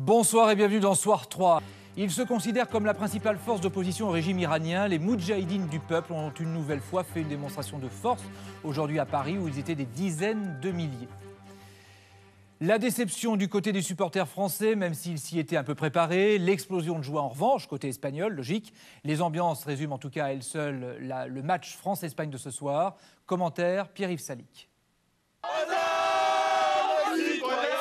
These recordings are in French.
Bonsoir et bienvenue dans Soir 3. Ils se considèrent comme la principale force d'opposition au régime iranien. Les Moudjahidines du peuple ont une nouvelle fois fait une démonstration de force aujourd'hui à Paris où ils étaient des dizaines de milliers. La déception du côté des supporters français, même s'ils s'y étaient un peu préparés. L'explosion de joie en revanche, côté espagnol, logique. Les ambiances résument en tout cas à elles seules le match France-Espagne de ce soir. Commentaire, Pierre-Yves Salic.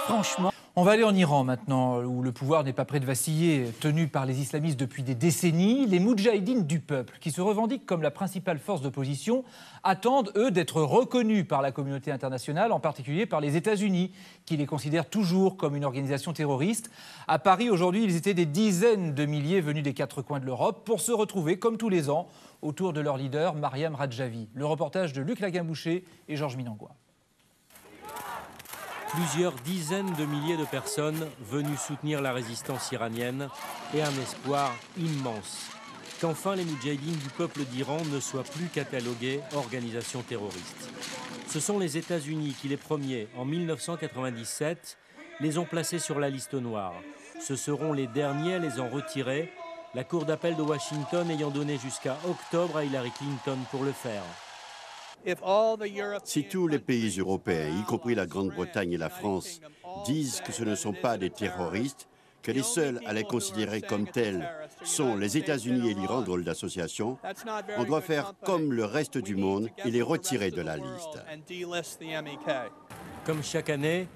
Franchement, on va aller en Iran maintenant, où le pouvoir n'est pas prêt de vaciller, tenu par les islamistes depuis des décennies. Les Moudjahidines du peuple, qui se revendiquent comme la principale force d'opposition, attendent, eux, d'être reconnus par la communauté internationale, en particulier par les États-Unis, qui les considèrent toujours comme une organisation terroriste. À Paris, aujourd'hui, ils étaient des dizaines de milliers venus des quatre coins de l'Europe pour se retrouver, comme tous les ans, autour de leur leader, Mariam Radjavi. Le reportage de Luc Laguimboucher et Georges Minangois. Plusieurs dizaines de milliers de personnes venues soutenir la résistance iranienne et un espoir immense qu'enfin les Moudjahidines du peuple d'Iran ne soient plus cataloguées organisation terroriste. Ce sont les États-Unis qui, les premiers, en 1997, les ont placés sur la liste noire. Ce seront les derniers à les en retirer, la Cour d'appel de Washington ayant donné jusqu'à octobre à Hillary Clinton pour le faire. Si tous les pays européens, y compris la Grande-Bretagne et la France, disent que ce ne sont pas des terroristes, que les seuls à les considérer comme tels sont les États-Unis et l'Iran, drôle d'association, on doit faire comme le reste du monde et les retirer de la liste. Comme chaque année,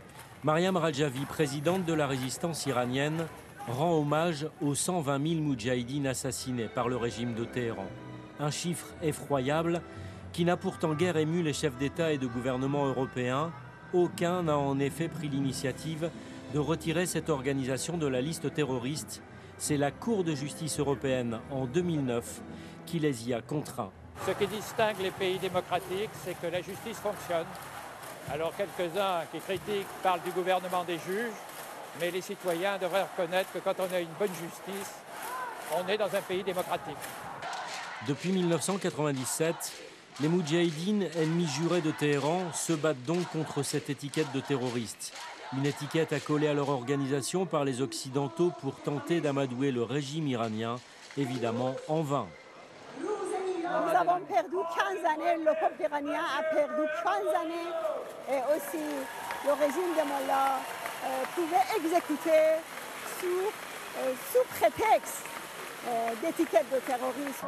Mariam Radjavi, présidente de la résistance iranienne, rend hommage aux 120 000 Moudjahidines assassinés par le régime de Téhéran. Un chiffre effroyable qui n'a pourtant guère ému les chefs d'État et de gouvernement européens. Aucun n'a en effet pris l'initiative de retirer cette organisation de la liste terroriste. C'est la Cour de justice européenne en 2009 qui les y a contraints. Ce qui distingue les pays démocratiques, c'est que la justice fonctionne. Alors quelques-uns qui critiquent parlent du gouvernement des juges, mais les citoyens devraient reconnaître que quand on a une bonne justice, on est dans un pays démocratique. Depuis 1997, les Moudjahidines, ennemis jurés de Téhéran, se battent donc contre cette étiquette de terroriste. Une étiquette accolée à leur organisation par les Occidentaux pour tenter d'amadouer le régime iranien, évidemment en vain. Nous avons perdu 15 années, le peuple iranien a perdu 15 années et aussi le régime de Mollah pouvait exécuter sous prétexte d'étiquette de terrorisme.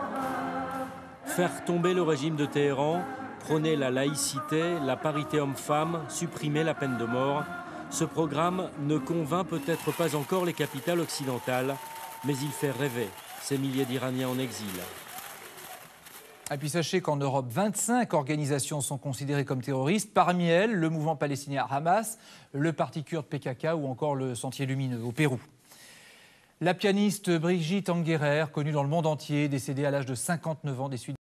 Faire tomber le régime de Téhéran, prôner la laïcité, la parité homme-femme, supprimer la peine de mort. Ce programme ne convainc peut-être pas encore les capitales occidentales, mais il fait rêver ces milliers d'Iraniens en exil. Et puis sachez qu'en Europe, 25 organisations sont considérées comme terroristes. Parmi elles, le mouvement palestinien Hamas, le parti kurde PKK ou encore le Sentier Lumineux au Pérou. La pianiste Brigitte Anguerrer, connue dans le monde entier, décédée à l'âge de 59 ans des suites